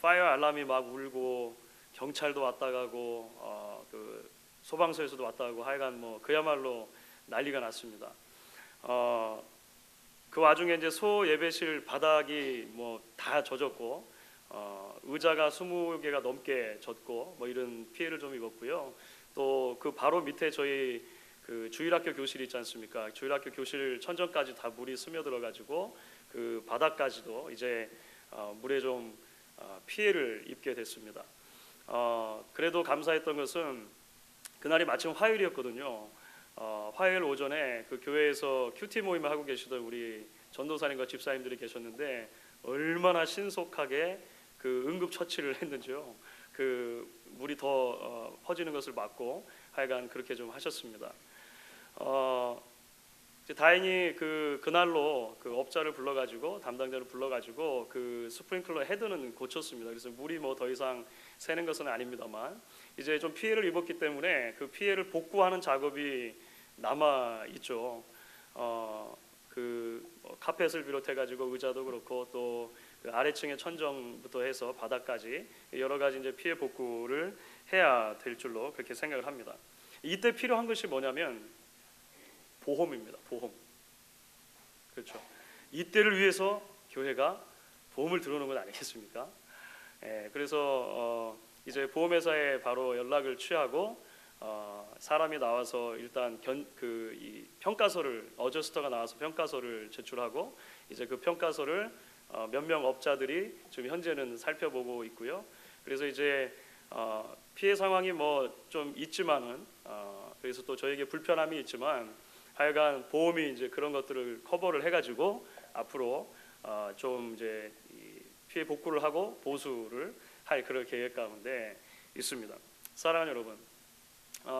파이어 알람이 막 울고 경찰도 왔다 가고 그 소방서에서도 왔다 가고 하여간 뭐 그야말로 난리가 났습니다. 그 와중에 이제 소 예배실 바닥이 뭐 다 젖었고 의자가 20개가 넘게 젖고 뭐 이런 피해를 좀 입었고요. 또 그 바로 밑에 저희 그 주일학교 교실 있지 않습니까? 주일학교 교실 천정까지 다 물이 스며들어 가지고 그 바닥까지도 이제 물에 좀 피해를 입게 됐습니다. 그래도 감사했던 것은 그날이 마침 화요일이었거든요. 화요일 오전에 그 교회에서 큐티 모임을 하고 계시던 우리 전도사님과 집사님들이 계셨는데 얼마나 신속하게 그 응급 처치를 했는지요. 그 물이 더 퍼지는 것을 막고 하여간 그렇게 좀 하셨습니다. 다행히 그날로 그 업자를 불러가지고 담당자를 불러가지고 그 스프링클러 헤드는 고쳤습니다. 그래서 물이 뭐 더 이상 새는 것은 아닙니다만 이제 좀 피해를 입었기 때문에 그 피해를 복구하는 작업이 남아 있죠. 그 카펫을 비롯해 가지고 의자도 그렇고 또 그 아래층의 천정부터 해서 바닥까지 여러 가지 이제 피해 복구를 해야 될 줄로 그렇게 생각을 합니다. 이때 필요한 것이 뭐냐면 보험입니다. 보험. 그렇죠. 이때를 위해서 교회가 보험을 들어놓은 것 아니겠습니까? 그래서 이제 보험회사에 바로 연락을 취하고 사람이 나와서 일단 이 평가서를 어저스터가 나와서 평가서를 제출하고 이제 그 평가서를 몇 명 업자들이 지금 현재는 살펴보고 있고요. 그래서 이제 피해 상황이 뭐 좀 있지만은 그래서 또 저에게 불편함이 있지만 하여간 보험이 이제 그런 것들을 커버를 해가지고 앞으로 좀 이제 피해 복구를 하고 보수를 할 그런 계획 가운데 있습니다. 사랑하는 여러분,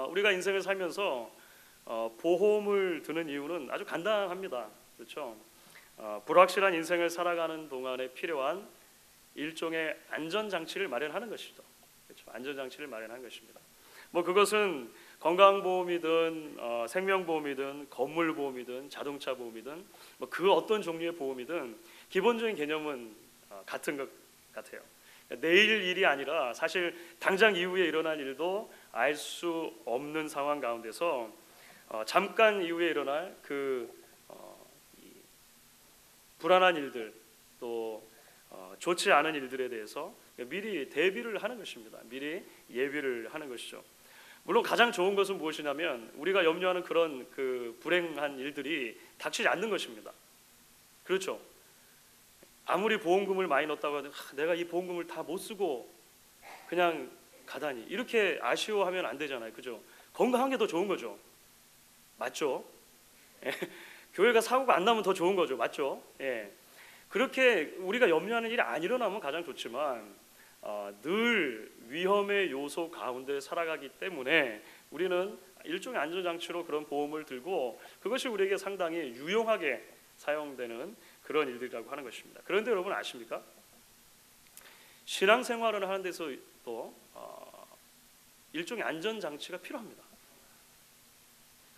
우리가 인생을 살면서 보험을 드는 이유는 아주 간단합니다. 그렇죠? 불확실한 인생을 살아가는 동안에 필요한 일종의 안전장치를 마련하는 것이죠. 그렇죠? 안전장치를 마련하는 것입니다. 뭐 그것은 건강보험이든 생명보험이든 건물보험이든 자동차보험이든 뭐 그 어떤 종류의 보험이든 기본적인 개념은 같은 것 같아요. 내일 일이 아니라 사실 당장 이후에 일어날 일도 알 수 없는 상황 가운데서 잠깐 이후에 일어날 불안한 일들 또 좋지 않은 일들에 대해서 미리 대비를 하는 것입니다. 미리 예비를 하는 것이죠. 물론 가장 좋은 것은 무엇이냐면 우리가 염려하는 그런 그 불행한 일들이 닥치지 않는 것입니다. 그렇죠. 아무리 보험금을 많이 넣었다고 해도 내가 이 보험금을 다 못 쓰고 그냥 가다니 이렇게 아쉬워하면 안 되잖아요. 그죠? 건강한 게 더 좋은 거죠. 맞죠? 교회가 사고가 안 나면 더 좋은 거죠. 맞죠? 예. 그렇게 우리가 염려하는 일이 안 일어나면 가장 좋지만 늘 위험의 요소 가운데 살아가기 때문에 우리는 일종의 안전장치로 그런 보험을 들고 그것이 우리에게 상당히 유용하게 사용되는 그런 일들이라고 하는 것입니다. 그런데 여러분 아십니까? 신앙생활을 하는 데서도 일종의 안전장치가 필요합니다.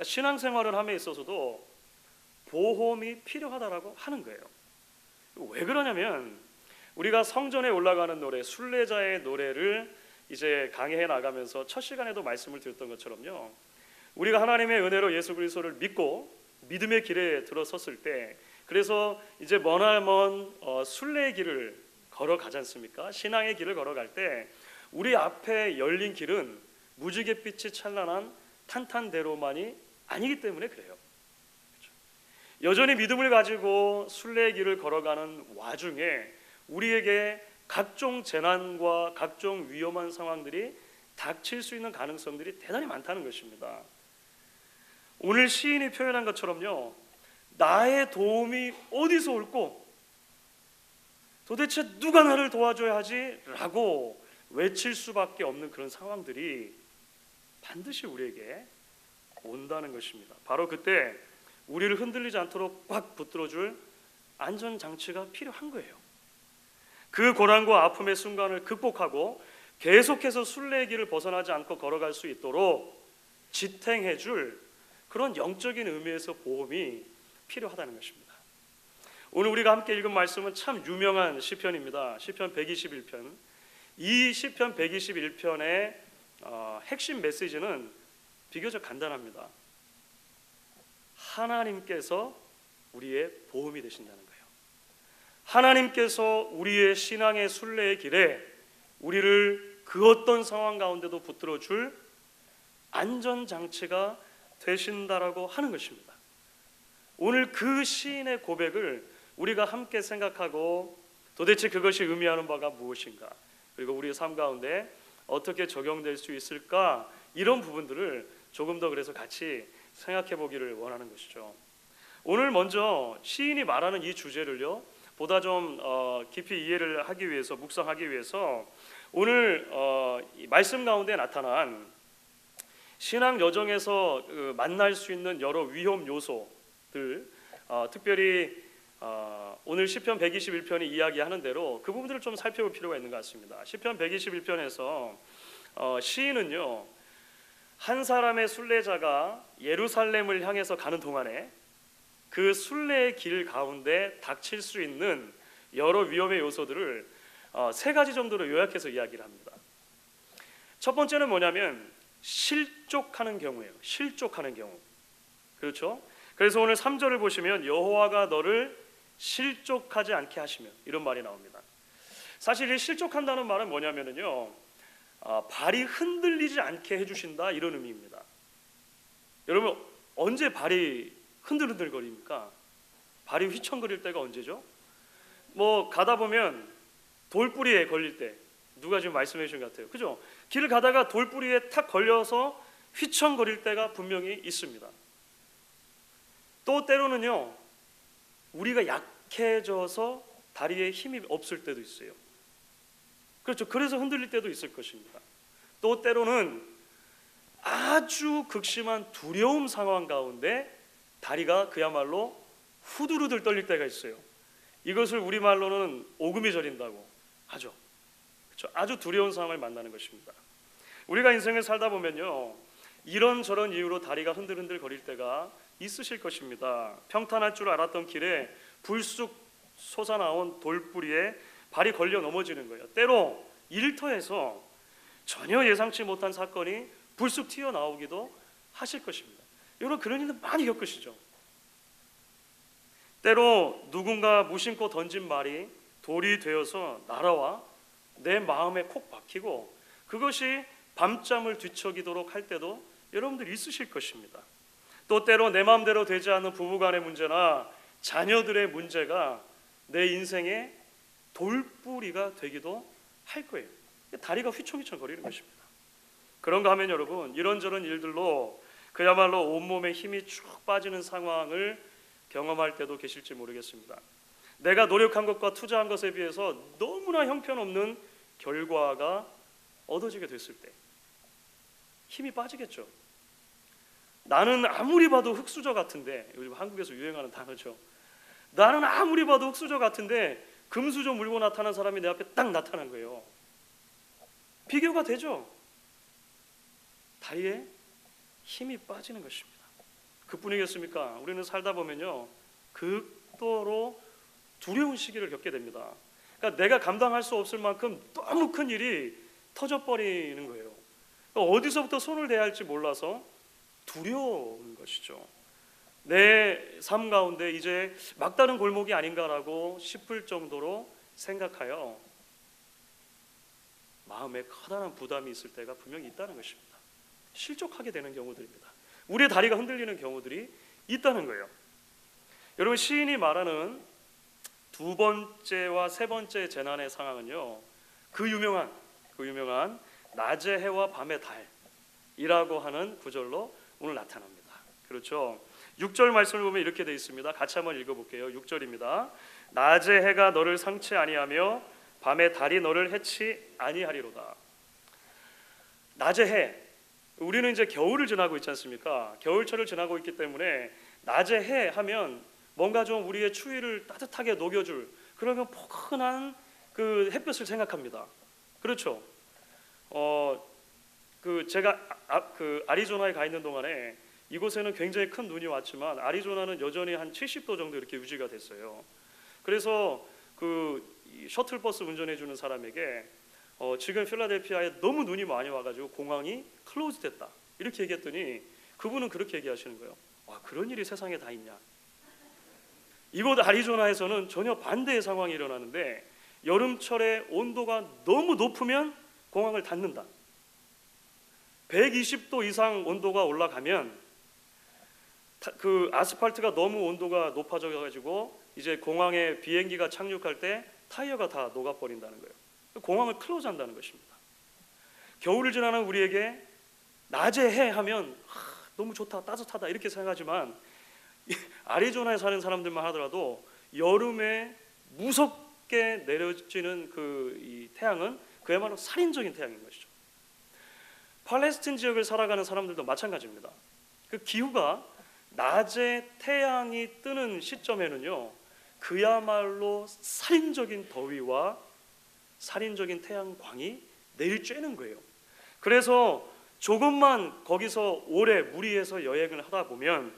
신앙생활을 함에 있어서도 보험이 필요하다라고 하는 거예요. 왜 그러냐면 우리가 성전에 올라가는 노래, 순례자의 노래를 이제 강의해 나가면서 첫 시간에도 말씀을 드렸던 것처럼요. 우리가 하나님의 은혜로 예수 그리스도를 믿고 믿음의 길에 들어섰을 때 그래서 이제 머나먼 순례의 길을 걸어가지 않습니까? 신앙의 길을 걸어갈 때 우리 앞에 열린 길은 무지갯빛이 찬란한 탄탄대로만이 아니기 때문에 그래요. 그렇죠? 여전히 믿음을 가지고 순례의 길을 걸어가는 와중에 우리에게 각종 재난과 각종 위험한 상황들이 닥칠 수 있는 가능성들이 대단히 많다는 것입니다. 오늘 시인이 표현한 것처럼요. 나의 도움이 어디서 올꼬? 도대체 누가 나를 도와줘야 하지? 라고 외칠 수밖에 없는 그런 상황들이 반드시 우리에게 온다는 것입니다. 바로 그때 우리를 흔들리지 않도록 꽉 붙들어줄 안전장치가 필요한 거예요. 그 고난과 아픔의 순간을 극복하고 계속해서 순례의 길을 벗어나지 않고 걸어갈 수 있도록 지탱해줄 그런 영적인 의미에서 보험이 필요하다는 것입니다. 오늘 우리가 함께 읽은 말씀은 참 유명한 시편입니다. 시편 121편 이 시편 121편의 핵심 메시지는 비교적 간단합니다. 하나님께서 우리의 보험이 되신다는 거예요. 하나님께서 우리의 신앙의 순례의 길에 우리를 그 어떤 상황 가운데도 붙들어 줄 안전장치가 되신다라고 하는 것입니다. 오늘 그 시인의 고백을 우리가 함께 생각하고 도대체 그것이 의미하는 바가 무엇인가, 그리고 우리의 삶 가운데 어떻게 적용될 수 있을까, 이런 부분들을 조금 더 그래서 같이 생각해 보기를 원하는 것이죠. 오늘 먼저 시인이 말하는 이 주제를요, 보다 좀 깊이 이해를 하기 위해서, 묵상하기 위해서 오늘 이 말씀 가운데 나타난 신앙 여정에서 만날 수 있는 여러 위험 요소들, 특별히 오늘 시편 121편이 이야기하는 대로 그 부분들을 좀 살펴볼 필요가 있는 것 같습니다. 시편 121편에서 시인은요, 한 사람의 순례자가 예루살렘을 향해서 가는 동안에 그 순례의 길 가운데 닥칠 수 있는 여러 위험의 요소들을 세 가지 정도로 요약해서 이야기를 합니다. 첫 번째는 뭐냐면 실족하는 경우예요. 실족하는 경우. 그렇죠? 그래서 오늘 3절을 보시면 여호와가 너를 실족하지 않게 하시며, 이런 말이 나옵니다. 사실 이 실족한다는 말은 뭐냐면요, 발이 흔들리지 않게 해주신다, 이런 의미입니다. 여러분, 언제 발이 흔들흔들거립니까? 발이 휘청거릴 때가 언제죠? 뭐 가다 보면 돌뿌리에 걸릴 때, 누가 지금 말씀해 주신 것 같아요. 그죠? 길을 가다가 돌뿌리에 탁 걸려서 휘청거릴 때가 분명히 있습니다. 또 때로는요, 우리가 약해져서 다리에 힘이 없을 때도 있어요. 그렇죠. 그래서 흔들릴 때도 있을 것입니다. 또 때로는 아주 극심한 두려움 상황 가운데 다리가 그야말로 후들후들 떨릴 때가 있어요. 이것을 우리말로는 오금이 저린다고 하죠. 그렇죠. 아주 두려운 상황을 만나는 것입니다. 우리가 인생을 살다 보면요, 이런저런 이유로 다리가 흔들흔들 거릴 때가 있으실 것입니다. 평탄할 줄 알았던 길에 불쑥 솟아나온 돌뿌리에 발이 걸려 넘어지는 거예요. 때로 일터에서 전혀 예상치 못한 사건이 불쑥 튀어나오기도 하실 것입니다. 여러분, 그런 일은 많이 겪으시죠. 때로 누군가 무심코 던진 말이 돌이 되어서 날아와 내 마음에 콕 박히고 그것이 밤잠을 뒤척이도록 할 때도 여러분들 있으실 것입니다. 또 때로 내 마음대로 되지 않는 부부간의 문제나 자녀들의 문제가 내 인생의 돌뿌리가 되기도 할 거예요. 다리가 휘청휘청 거리는 것입니다. 그런가 하면 여러분, 이런저런 일들로 그야말로 온몸에 힘이 쭉 빠지는 상황을 경험할 때도 계실지 모르겠습니다. 내가 노력한 것과 투자한 것에 비해서 너무나 형편없는 결과가 얻어지게 됐을 때 힘이 빠지겠죠. 나는 아무리 봐도 흙수저 같은데, 요즘 한국에서 유행하는 단어죠. 나는 아무리 봐도 흙수저 같은데 금수저 물고 나타난 사람이 내 앞에 딱 나타난 거예요. 비교가 되죠. 다리에 힘이 빠지는 것입니다. 그뿐이겠습니까? 우리는 살다 보면요, 극도로 두려운 시기를 겪게 됩니다. 그러니까 내가 감당할 수 없을 만큼 너무 큰 일이 터져버리는 거예요. 그러니까 어디서부터 손을 대야 할지 몰라서 두려운 것이죠. 내 삶 가운데 이제 막다른 골목이 아닌가라고 싶을 정도로 생각하여 마음에 커다란 부담이 있을 때가 분명히 있다는 것입니다. 실족하게 되는 경우들입니다. 우리의 다리가 흔들리는 경우들이 있다는 거예요. 여러분, 시인이 말하는 두 번째와 세 번째 재난의 상황은요, 그 유명한 낮의 해와 밤의 달이라고 하는 구절로 오늘 나타납니다. 그렇죠. 6절 말씀을 보면 이렇게 되어 있습니다. 같이 한번 읽어볼게요. 6절입니다. 낮의 해가 너를 상치 아니하며 밤의 달이 너를 해치 아니하리로다. 낮의 해, 우리는 이제 겨울을 지나고 있지 않습니까? 겨울철을 지나고 있기 때문에 낮의 해 하면 뭔가 좀 우리의 추위를 따뜻하게 녹여줄 그러면 포근한 그 햇볕을 생각합니다. 그렇죠. 제가 아리조나에 가 있는 동안에 이곳에는 굉장히 큰 눈이 왔지만 아리조나는 여전히 한 70도 정도 이렇게 유지가 됐어요. 그래서 이 셔틀버스 운전해 주는 사람에게 지금 필라델피아에 너무 눈이 많이 와가지고 공항이 클로즈 됐다 이렇게 얘기했더니 그분은 그렇게 얘기하시는 거예요. 그런 일이 세상에 다 있냐. 이곳 애리조나에서는 전혀 반대의 상황이 일어나는데 여름철에 온도가 너무 높으면 공항을 닫는다. 120도 이상 온도가 올라가면 그 아스팔트가 너무 온도가 높아져 가지고 이제 공항에 비행기가 착륙할 때 타이어가 다 녹아버린다는 거예요. 공항을 클로즈한다는 것입니다. 겨울을 지나는 우리에게 낮에 해 하면 너무 좋다 따뜻하다 이렇게 생각하지만 애리조나에 사는 사람들만 하더라도 여름에 무섭게 내려지는 이 태양은 그야말로 살인적인 태양인 것이죠. 팔레스틴 지역을 살아가는 사람들도 마찬가지입니다. 그 기후가 낮에 태양이 뜨는 시점에는요 그야말로 살인적인 더위와 살인적인 태양광이 내리쬐는 거예요. 그래서 조금만 거기서 오래 무리해서 여행을 하다 보면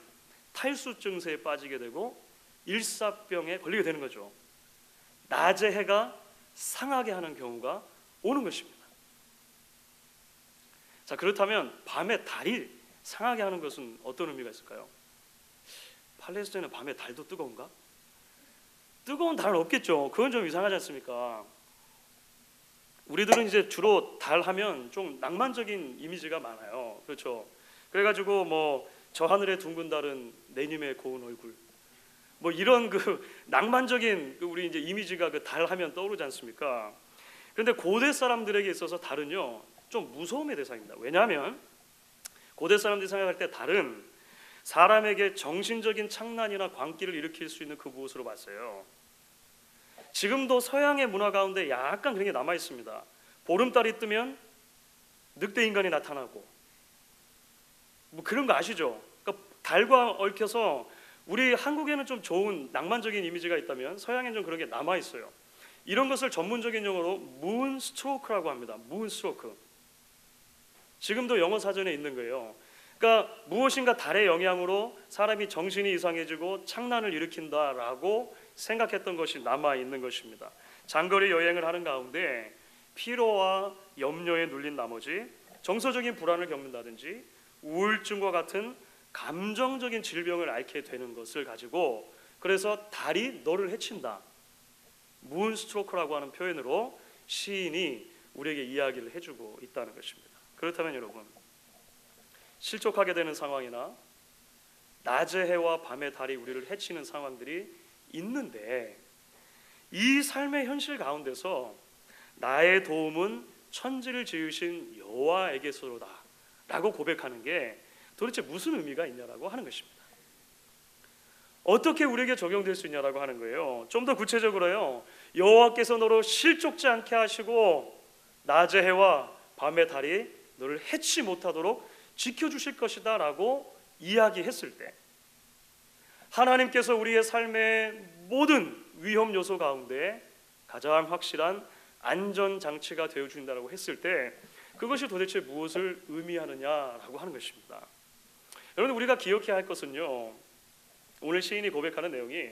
탈수 증세에 빠지게 되고 일사병에 걸리게 되는 거죠. 낮에 해가 상하게 하는 경우가 오는 것입니다. 자, 그렇다면 밤에 달이 상하게 하는 것은 어떤 의미가 있을까요? 팔레스타인은 밤에 달도 뜨거운가? 뜨거운 달은 없겠죠. 그건 좀 이상하지 않습니까? 우리들은 이제 주로 달 하면 좀 낭만적인 이미지가 많아요. 그렇죠? 그래가지고 저 하늘의 둥근 달은 내님의 고운 얼굴 이런 낭만적인 우리 이제 이미지가 그 달 하면 떠오르지 않습니까? 그런데 고대 사람들에게 있어서 달은요 좀 무서움의 대상입니다. 왜냐하면 고대 사람들이 생각할 때 달은 사람에게 정신적인 창난이나 광기를 일으킬 수 있는 그 무엇으로 봤어요. 지금도 서양의 문화 가운데 약간 그런 게 남아 있습니다. 보름달이 뜨면 늑대 인간이 나타나고 그런 거 아시죠? 그러니까 달과 얽혀서 우리 한국에는 좀 좋은 낭만적인 이미지가 있다면 서양에는 좀 그런 게 남아 있어요. 이런 것을 전문적인 용어로 문 스트로크라고 합니다. 문 스트로크. 지금도 영어 사전에 있는 거예요. 그러니까 무엇인가 달의 영향으로 사람이 정신이 이상해지고 창난을 일으킨다라고 생각했던 것이 남아 있는 것입니다. 장거리 여행을 하는 가운데 피로와 염려에 눌린 나머지 정서적인 불안을 겪는다든지 우울증과 같은 감정적인 질병을 앓게 되는 것을 가지고 그래서 달이 너를 해친다. 문스트로크라고 하는 표현으로 시인이 우리에게 이야기를 해주고 있다는 것입니다. 그렇다면 여러분, 실족하게 되는 상황이나 낮의 해와 밤의 달이 우리를 해치는 상황들이 있는데 이 삶의 현실 가운데서 나의 도움은 천지를 지으신 여호와에게서로다 라고 고백하는 게 도대체 무슨 의미가 있냐라고 하는 것입니다. 어떻게 우리에게 적용될 수 있냐라고 하는 거예요. 좀 더 구체적으로요, 여호와께서 너로 실족지 않게 하시고 낮의 해와 밤의 달이 너를 해치 못하도록 지켜주실 것이다 라고 이야기했을 때 하나님께서 우리의 삶의 모든 위험 요소 가운데 가장 확실한 안전장치가 되어주신다고 했을 때 그것이 도대체 무엇을 의미하느냐라고 하는 것입니다. 여러분, 우리가 기억해야 할 것은요, 오늘 시인이 고백하는 내용이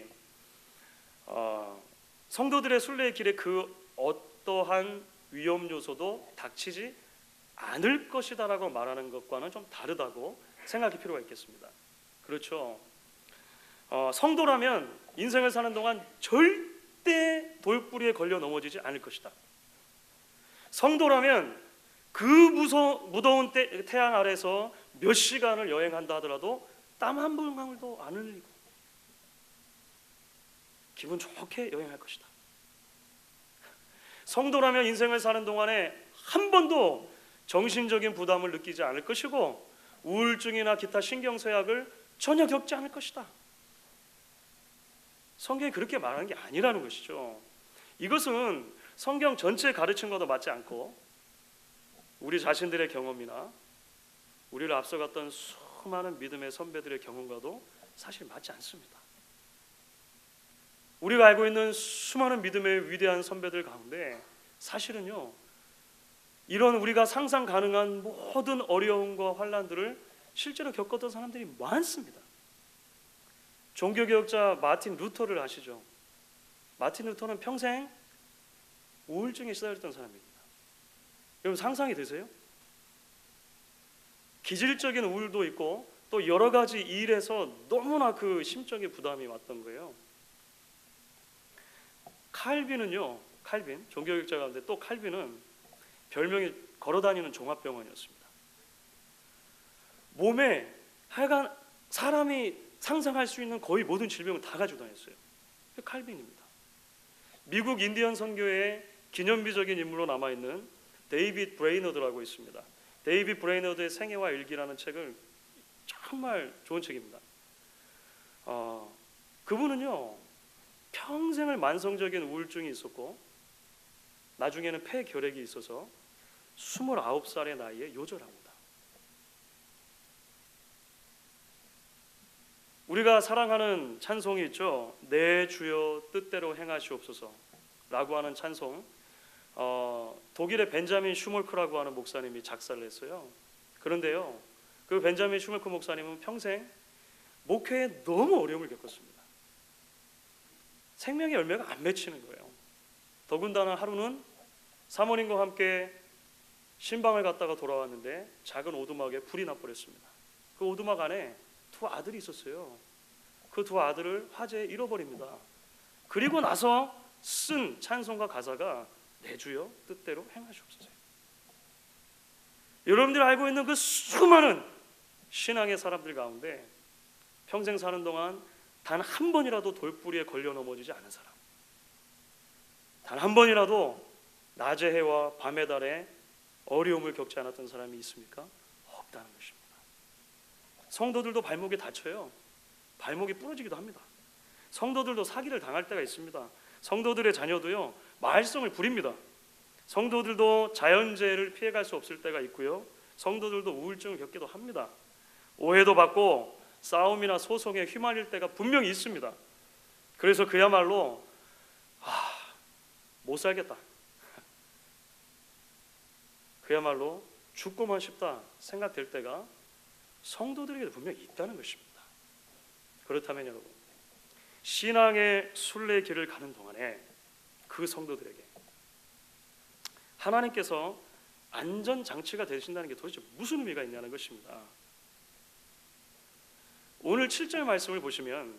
성도들의 순례의 길에 그 어떠한 위험 요소도 닥치지 않을 것이다 라고 말하는 것과는 좀 다르다고 생각할 필요가 있겠습니다. 그렇죠. 성도라면 인생을 사는 동안 절대 돌뿌리에 걸려 넘어지지 않을 것이다. 성도라면 그 무더운 태양 아래서 몇 시간을 여행한다 하더라도 땀 한 방울도 안 흘리고 기분 좋게 여행할 것이다. 성도라면 인생을 사는 동안에 한 번도 정신적인 부담을 느끼지 않을 것이고 우울증이나 기타 신경쇠약을 전혀 겪지 않을 것이다. 성경이 그렇게 말하는 게 아니라는 것이죠. 이것은 성경 전체의 가르침과도 맞지 않고 우리 자신들의 경험이나 우리를 앞서갔던 수많은 믿음의 선배들의 경험과도 사실 맞지 않습니다. 우리가 알고 있는 수많은 믿음의 위대한 선배들 가운데 사실은요, 이런 우리가 상상 가능한 모든 어려움과 환난들을 실제로 겪었던 사람들이 많습니다. 종교개혁자 마틴 루터를 아시죠? 마틴 루터는 평생 우울증에 시달렸던 사람입니다. 여러분 상상이 되세요? 기질적인 우울도 있고 또 여러 가지 일에서 너무나 그 심적인 부담이 왔던 거예요. 칼빈은요, 칼빈 종교개혁자 가운데 또 칼빈은 별명이 걸어다니는 종합병원이었습니다. 몸에 하여간 사람이 상상할 수 있는 거의 모든 질병을 다 가지고 다녔어요. 칼빈입니다. 미국 인디언 선교의 기념비적인 인물로 남아있는 데이빗 브레이너드라고 있습니다. 데이빗 브레이너드의 생애와 일기라는 책을 정말 좋은 책입니다. 그분은요 평생을 만성적인 우울증이 있었고 나중에는 폐결핵이 있어서 29살의 나이에 요절합니다. 우리가 사랑하는 찬송이 있죠. 내 주여 뜻대로 행하시옵소서 라고 하는 찬송, 독일의 벤자민 슈몰크라고 하는 목사님이 작사를 했어요. 그런데요 그 벤자민 슈몰크 목사님은 평생 목회에 너무 어려움을 겪었습니다. 생명의 열매가 안 맺히는 거예요. 더군다나 하루는 사모님과 함께 신방을 갔다가 돌아왔는데 작은 오두막에 불이 나버렸습니다. 그 오두막 안에 두 아들이 있었어요. 그 두 아들을 화재에 잃어버립니다. 그리고 나서 쓴 찬송가 가사가 내 주여 뜻대로 행하시옵소서. 여러분들이 알고 있는 그 수많은 신앙의 사람들 가운데 평생 사는 동안 단 한 번이라도 돌뿌리에 걸려 넘어지지 않은 사람, 단 한 번이라도 낮의 해와 밤의 달에 어려움을 겪지 않았던 사람이 있습니까? 없다는 것입니다. 성도들도 발목에 다쳐요. 발목이 부러지기도 합니다. 성도들도 사기를 당할 때가 있습니다. 성도들의 자녀도요 말썽을 부립니다. 성도들도 자연재해를 피해갈 수 없을 때가 있고요, 성도들도 우울증을 겪기도 합니다. 오해도 받고 싸움이나 소송에 휘말릴 때가 분명히 있습니다. 그래서 그야말로 못 살겠다, 그야말로 죽고만 싶다 생각될 때가 성도들에게도 분명히 있다는 것입니다. 그렇다면 여러분, 신앙의 순례길을 가는 동안에 그 성도들에게 하나님께서 안전장치가 되신다는 게 도대체 무슨 의미가 있냐는 것입니다. 오늘 7절 말씀을 보시면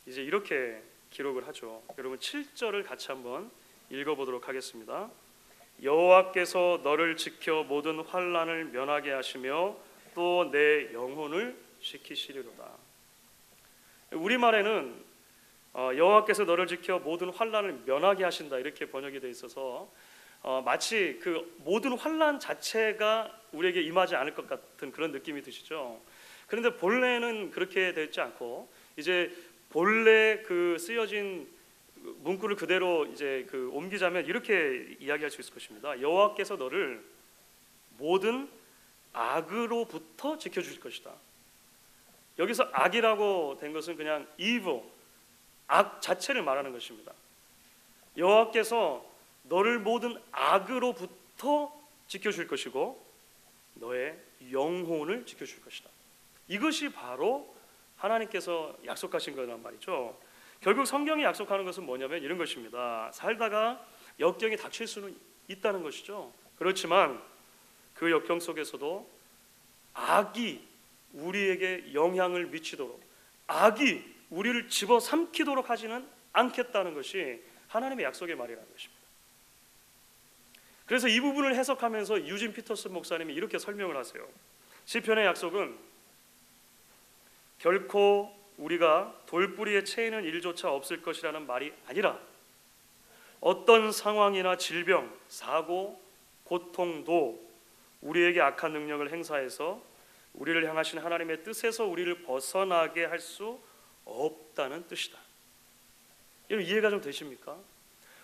이제 이렇게 기록을 하죠. 여러분 7절을 같이 한번 읽어보도록 하겠습니다. 여호와께서 너를 지켜 모든 환난을 면하게 하시며 또 내 영혼을 지키시리로다. 우리말에는 여호와께서 너를 지켜 모든 환난을 면하게 하신다 이렇게 번역이 되어 있어서 마치 그 모든 환난 자체가 우리에게 임하지 않을 것 같은 그런 느낌이 드시죠. 그런데 본래는 그렇게 되어 있지 않고 이제 본래 그 쓰여진 문구를 그대로 이제 그 옮기자면 이렇게 이야기할 수 있을 것입니다. 여호와께서 너를 모든 악으로부터 지켜주실 것이다. 여기서 악이라고 된 것은 그냥 evil, 악 자체를 말하는 것입니다. 여호와께서 너를 모든 악으로부터 지켜줄 것이고 너의 영혼을 지켜줄 것이다. 이것이 바로 하나님께서 약속하신 거란 말이죠. 결국 성경이 약속하는 것은 뭐냐면 이런 것입니다. 살다가 역경이 닥칠 수는 있다는 것이죠. 그렇지만 그 역경 속에서도 악이 우리에게 영향을 미치도록, 악이 우리를 집어삼키도록 하지는 않겠다는 것이 하나님의 약속의 말이라는 것입니다. 그래서 이 부분을 해석하면서 유진 피터슨 목사님이 이렇게 설명을 하세요. 시편의 약속은 결코 우리가 돌뿌리에 채이는 일조차 없을 것이라는 말이 아니라 어떤 상황이나 질병, 사고, 고통도 우리에게 악한 능력을 행사해서 우리를 향하신 하나님의 뜻에서 우리를 벗어나게 할 수 없다는 뜻이다. 여러분 이해가 좀 되십니까?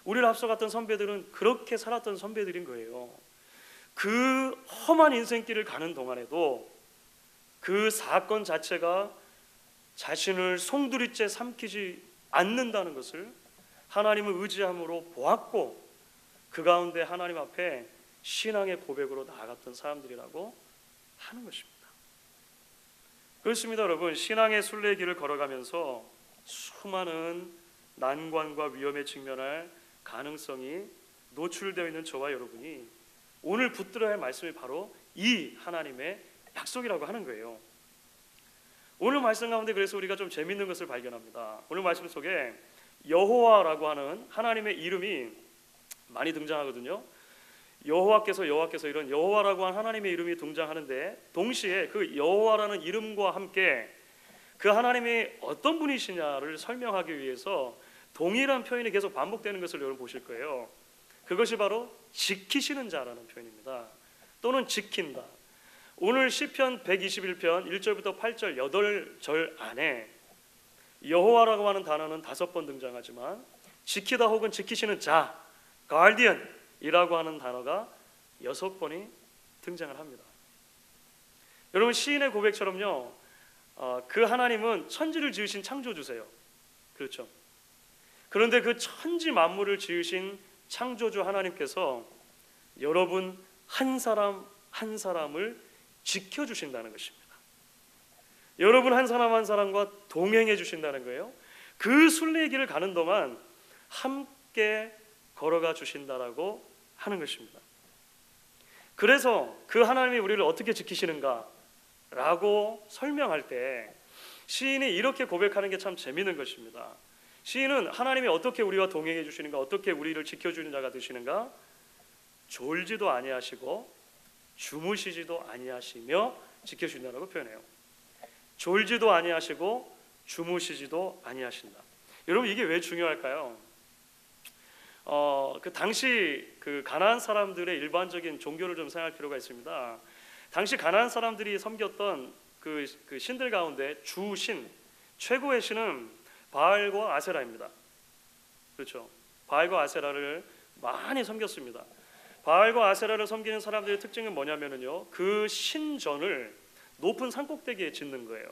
우리를 앞서갔던 선배들은 그렇게 살았던 선배들인 거예요. 그 험한 인생길을 가는 동안에도 그 사건 자체가 자신을 송두리째 삼키지 않는다는 것을 하나님을 의지함으로 보았고 그 가운데 하나님 앞에 신앙의 고백으로 나아갔던 사람들이라고 하는 것입니다. 그렇습니다, 여러분. 신앙의 순례길을 걸어가면서 수많은 난관과 위험에 직면할 가능성이 노출되어 있는 저와 여러분이 오늘 붙들어야 할 말씀이 바로 이 하나님의 약속이라고 하는 거예요. 오늘 말씀 가운데 그래서 우리가 좀 재밌는 것을 발견합니다. 오늘 말씀 속에 여호와라고 하는 하나님의 이름이 많이 등장하거든요. 여호와께서 이런 여호와라고 하는 하나님의 이름이 등장하는데, 동시에 그 여호와라는 이름과 함께 그 하나님이 어떤 분이시냐를 설명하기 위해서 동일한 표현이 계속 반복되는 것을 여러분 보실 거예요. 그것이 바로 지키시는 자라는 표현입니다. 또는 지킨다. 오늘 시편 121편 1절부터 8절 8절 안에 여호와라고 하는 단어는 5번 등장하지만 지키다 혹은 지키시는 자, guardian이라고 하는 단어가 6번이 등장을 합니다. 여러분, 시인의 고백처럼요, 그 하나님은 천지를 지으신 창조주세요. 그렇죠. 그런데 그 천지 만물을 지으신 창조주 하나님께서 여러분 한 사람 한 사람을 지켜주신다는 것입니다. 여러분 한 사람 한 사람과 동행해 주신다는 거예요. 그 순례의 길을 가는 동안 함께 걸어가 주신다라고 하는 것입니다. 그래서 그 하나님이 우리를 어떻게 지키시는가 라고 설명할 때 시인이 이렇게 고백하는 게 참 재미있는 것입니다. 시인은 하나님이 어떻게 우리와 동행해 주시는가, 어떻게 우리를 지켜주는 자가 되시는가, 졸지도 아니하시고 주무시지도 아니하시며 지켜주신다고 표현해요. 졸지도 아니하시고 주무시지도 아니하신다. 여러분, 이게 왜 중요할까요? 그 당시 그 가나안 사람들의 일반적인 종교를 좀 생각할 필요가 있습니다. 당시 가나안 사람들이 섬겼던 그 신들 가운데 주신, 최고의 신은 바알과 아세라입니다. 그렇죠. 바알과 아세라를 많이 섬겼습니다. 바알과 아세라를 섬기는 사람들의 특징은 뭐냐면요, 그 신전을 높은 산꼭대기에 짓는 거예요.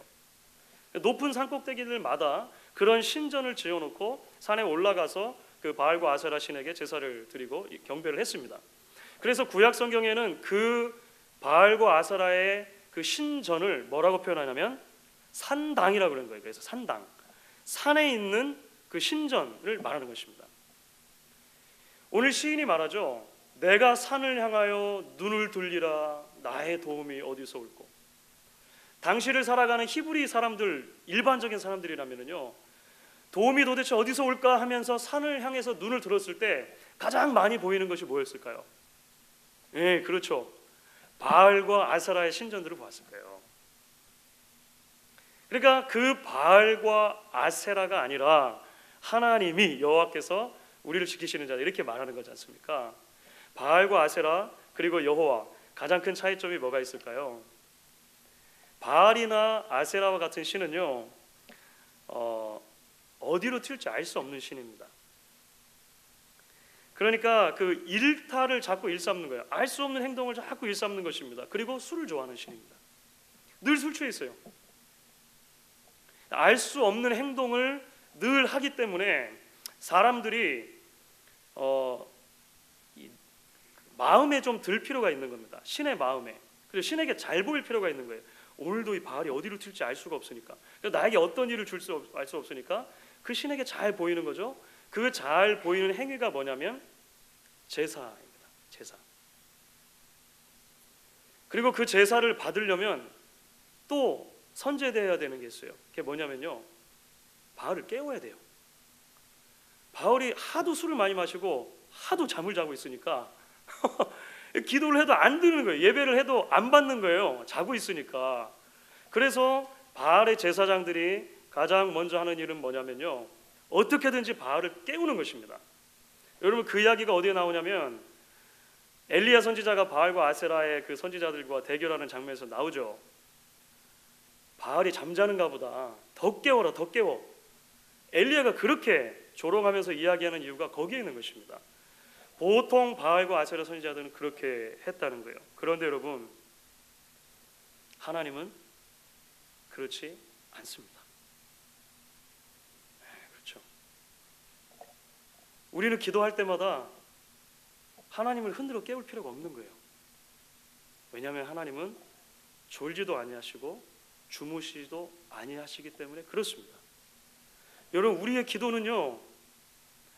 높은 산꼭대기들마다 그런 신전을 지어놓고 산에 올라가서 그 바알과 아세라 신에게 제사를 드리고 경배를 했습니다. 그래서 구약 성경에는 그 바알과 아세라의 그 신전을 뭐라고 표현하냐면 산당이라고 그러는 거예요. 그래서 산당, 산에 있는 그 신전을 말하는 것입니다. 오늘 시인이 말하죠. 내가 산을 향하여 눈을 돌리라, 나의 도움이 어디서 올꼬. 당시를 살아가는 히브리 사람들, 일반적인 사람들이라면요, 도움이 도대체 어디서 올까 하면서 산을 향해서 눈을 들었을 때 가장 많이 보이는 것이 뭐였을까요? 예, 그렇죠. 바알과 아세라의 신전들을 보았을 거예요. 그러니까 그 바알과 아세라가 아니라 하나님이, 여호와께서 우리를 지키시는 자, 이렇게 말하는 거지 않습니까? 바알과 아세라 그리고 여호와, 가장 큰 차이점이 뭐가 있을까요? 바알이나 아세라와 같은 신은요, 어디로 튈지 알 수 없는 신입니다. 그러니까 그 일탈을 자꾸 일삼는 거예요. 알 수 없는 행동을 자꾸 일삼는 것입니다. 그리고 술을 좋아하는 신입니다. 늘 술 취해 있어요. 알 수 없는 행동을 늘 하기 때문에 사람들이 마음에 좀 들 필요가 있는 겁니다. 신의 마음에. 그리고 신에게 잘 보일 필요가 있는 거예요. 오늘도 이 바알이 어디로 튈지 알 수가 없으니까, 나에게 어떤 일을 알 수 없으니까 그 신에게 잘 보이는 거죠. 그 잘 보이는 행위가 뭐냐면 제사입니다. 제사. 그리고 그 제사를 받으려면 또 선제되어야 되는 게 있어요. 그게 뭐냐면요, 바알을 깨워야 돼요. 바알이 하도 술을 많이 마시고 하도 잠을 자고 있으니까 기도를 해도 안 드는 거예요. 예배를 해도 안 받는 거예요. 자고 있으니까. 그래서 바알의 제사장들이 가장 먼저 하는 일은 뭐냐면요, 어떻게든지 바알을 깨우는 것입니다. 여러분, 그 이야기가 어디에 나오냐면 엘리야 선지자가 바알과 아세라의 그 선지자들과 대결하는 장면에서 나오죠. 바알이 잠자는가 보다, 더 깨워라, 더 깨워. 엘리야가 그렇게 조롱하면서 이야기하는 이유가 거기에 있는 것입니다. 보통 바알과 아세라 선지자들은 그렇게 했다는 거예요. 그런데 여러분, 하나님은 그렇지 않습니다. 그렇죠. 우리는 기도할 때마다 하나님을 흔들어 깨울 필요가 없는 거예요. 왜냐하면 하나님은 졸지도 아니하시고 주무시지도 아니하시기 때문에 그렇습니다. 여러분, 우리의 기도는요,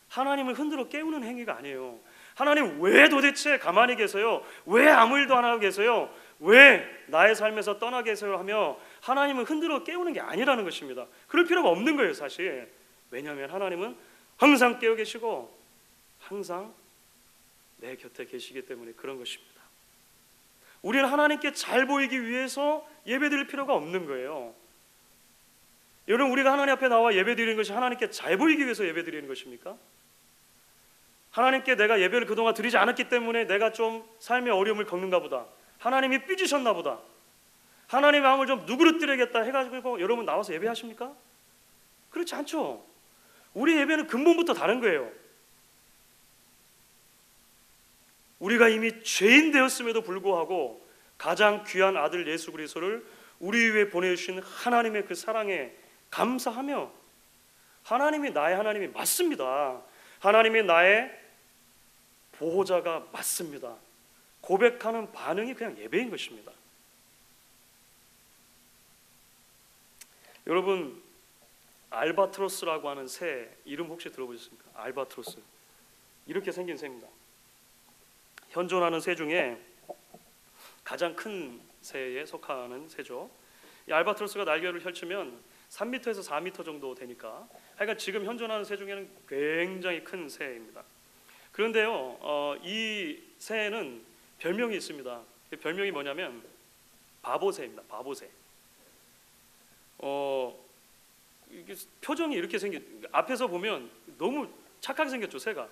하나님을 흔들어 깨우는 행위가 아니에요. 하나님 왜 도대체 가만히 계세요? 왜 아무 일도 안 하고 계세요? 왜 나의 삶에서 떠나 계세요? 하며 하나님을 흔들어 깨우는 게 아니라는 것입니다. 그럴 필요가 없는 거예요, 사실. 왜냐하면 하나님은 항상 깨어 계시고 항상 내 곁에 계시기 때문에 그런 것입니다. 우리는 하나님께 잘 보이기 위해서 예배드릴 필요가 없는 거예요. 여러분, 우리가 하나님 앞에 나와 예배드리는 것이 하나님께 잘 보이기 위해서 예배드리는 것입니까? 하나님께 내가 예배를 그동안 드리지 않았기 때문에 내가 좀 삶의 어려움을 겪는가 보다, 하나님이 삐지셨나 보다, 하나님의 마음을 좀 누그러뜨리겠다 해가지고 여러분 나와서 예배하십니까? 그렇지 않죠. 우리 예배는 근본부터 다른 거예요. 우리가 이미 죄인 되었음에도 불구하고 가장 귀한 아들 예수 그리스도를 우리 위해 보내주신 하나님의 그 사랑에 감사하며, 하나님이 나의 하나님이 맞습니다, 하나님이 나의 보호자가 맞습니다, 고백하는 반응이 그냥 예배인 것입니다. 여러분, 알바트로스라고 하는 새 이름 혹시 들어보셨습니까? 알바트로스, 이렇게 생긴 새입니다. 현존하는 새 중에 가장 큰 새에 속하는 새죠. 이 알바트로스가 날개를 펼치면 3m에서 4m 정도 되니까 하여간 지금 현존하는 새 중에는 굉장히 큰 새입니다. 그런데요, 이 새는 별명이 있습니다. 별명이 뭐냐면 바보새입니다. 바보새. 이게 표정이 이렇게 앞에서 보면 너무 착하게 생겼죠, 새가.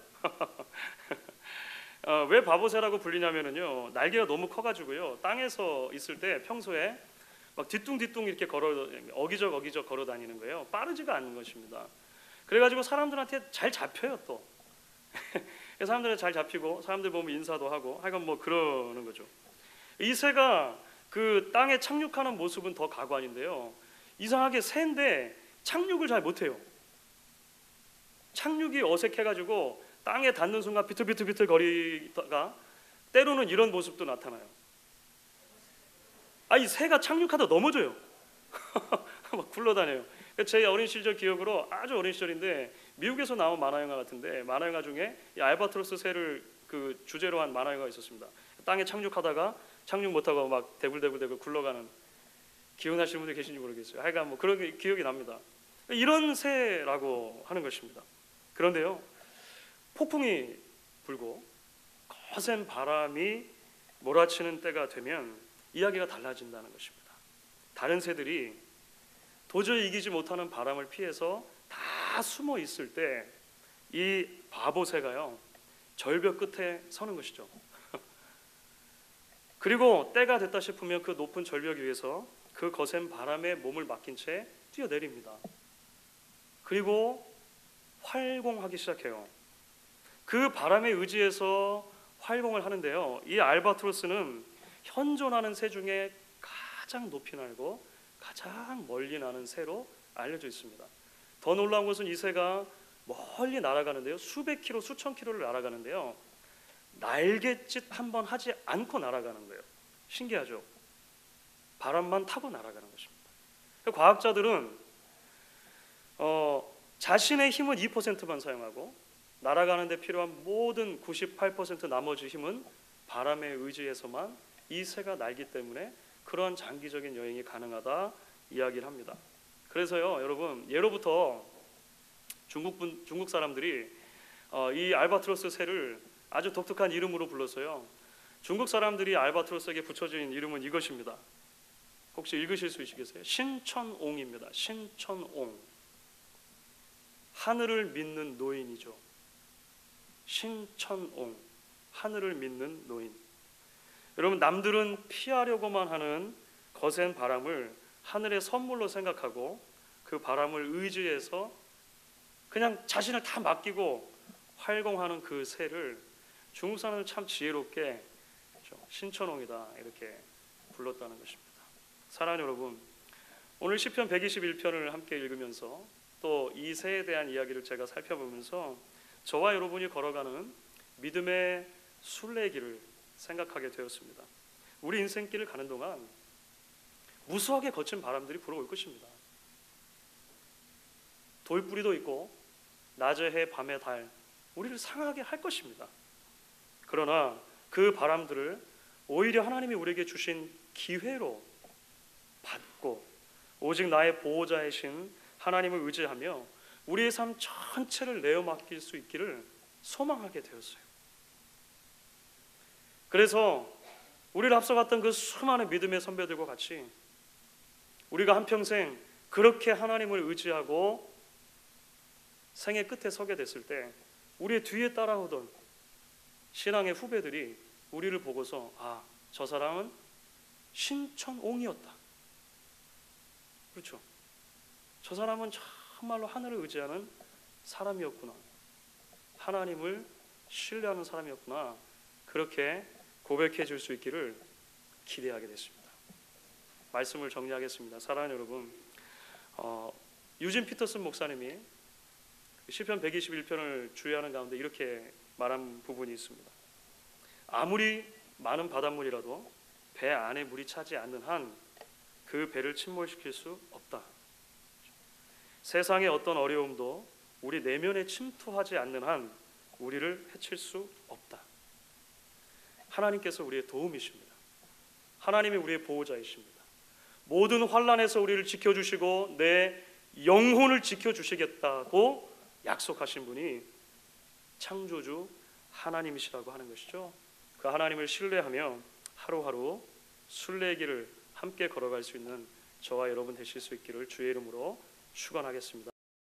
왜 바보새라고 불리냐면요, 날개가 너무 커가지고요, 땅에서 있을 때 평소에 막 뒤뚱뒤뚱 이렇게 어기적 걸어 다니는 거예요. 빠르지가 않는 것입니다. 그래가지고 사람들한테 잘 잡혀요. 또 사람들한테 잘 잡히고 사람들 보면 인사도 하고 하여간 뭐 그러는 거죠. 이 새가 그 땅에 착륙하는 모습은 더 가관인데요, 이상하게 새인데 착륙을 잘 못해요. 착륙이 어색해가지고 땅에 닿는 순간 비틀비틀 거리다가 때로는 이런 모습도 나타나요. 이 새가 착륙하다 넘어져요. 막 굴러다녀요. 제 어린 시절 기억으로, 아주 어린 시절인데 미국에서 나온 만화 영화 같은데, 만화 영화 중에 이 알바트로스 새를 그 주제로 한 만화 영화가 있었습니다. 땅에 착륙하다가 착륙 못하고 막 대굴대굴 굴러가는, 기억나시는 분들 계신지 모르겠어요. 하여간 뭐 그런 기억이 납니다. 이런 새라고 하는 것입니다. 그런데요, 폭풍이 불고 거센 바람이 몰아치는 때가 되면 이야기가 달라진다는 것입니다. 다른 새들이 도저히 이기지 못하는 바람을 피해서 다 숨어 있을 때 이 바보새가요, 절벽 끝에 서는 것이죠. 그리고 때가 됐다 싶으면 그 높은 절벽 위에서 그 거센 바람에 몸을 맡긴 채 뛰어내립니다. 그리고 활공하기 시작해요. 그 바람에 의지해서 활공을 하는데요, 이 알바트로스는 현존하는 새 중에 가장 높이 날고 가장 멀리 나는 새로 알려져 있습니다. 더 놀라운 것은 이 새가 멀리 날아가는데요, 수백 킬로, 수천 킬로를 날아가는데요, 날갯짓 한번 하지 않고 날아가는 거예요. 신기하죠? 바람만 타고 날아가는 것입니다. 과학자들은 자신의 힘은 2%만 사용하고 날아가는 데 필요한 모든 98% 나머지 힘은 바람에 의지해서만 이 새가 날기 때문에 그러한 장기적인 여행이 가능하다 이야기를 합니다. 그래서요, 여러분, 예로부터 중국 사람들이 이 알바트로스 새를 아주 독특한 이름으로 불렀어요. 중국 사람들이 알바트로스에게 붙여진 이름은 이것입니다. 혹시 읽으실 수 있으시겠어요? 신천옹입니다. 신천옹. 하늘을 믿는 노인이죠. 신천옹, 하늘을 믿는 노인. 여러분, 남들은 피하려고만 하는 거센 바람을 하늘의 선물로 생각하고 그 바람을 의지해서 그냥 자신을 다 맡기고 활공하는 그 새를 중국 사람은 참 지혜롭게 신천옹이다 이렇게 불렀다는 것입니다. 사랑하는 여러분, 오늘 시편 121편을 함께 읽으면서 또 이 새에 대한 이야기를 제가 살펴보면서 저와 여러분이 걸어가는 믿음의 순례길을 생각하게 되었습니다. 우리 인생길을 가는 동안 무수하게 거친 바람들이 불어올 것입니다. 돌뿌리도 있고 낮의 해 밤의 달, 우리를 상하게 할 것입니다. 그러나 그 바람들을 오히려 하나님이 우리에게 주신 기회로 받고 오직 나의 보호자이신 하나님을 의지하며 우리의 삶 전체를 내어 맡길 수 있기를 소망하게 되었어요. 그래서 우리를 앞서갔던 그 수많은 믿음의 선배들과 같이 우리가 한평생 그렇게 하나님을 의지하고 생애 끝에 서게 됐을 때 우리의 뒤에 따라오던 신앙의 후배들이 우리를 보고서 아, 저 사람은 신천옹이었다. 그렇죠. 저 사람은 정말로 하늘을 의지하는 사람이었구나. 하나님을 신뢰하는 사람이었구나. 그렇게 고백해 줄 수 있기를 기대하게 됐습니다. 말씀을 정리하겠습니다. 사랑하는 여러분, 유진 피터슨 목사님이 시편 121편을 주의하는 가운데 이렇게 말한 부분이 있습니다. 아무리 많은 바닷물이라도 배 안에 물이 차지 않는 한 그 배를 침몰시킬 수 없다. 세상의 어떤 어려움도 우리 내면에 침투하지 않는 한 우리를 해칠 수 없다. 하나님께서 우리의 도움이십니다. 하나님이 우리의 보호자이십니다. 모든 환난에서 우리를 지켜주시고 내 영혼을 지켜주시겠다고 약속하신 분이 창조주 하나님이시라고 하는 것이죠. 그 하나님을 신뢰하며 하루하루 순례의 길을 함께 걸어갈 수 있는 저와 여러분 되실 수 있기를 주의 이름으로 축원하겠습니다.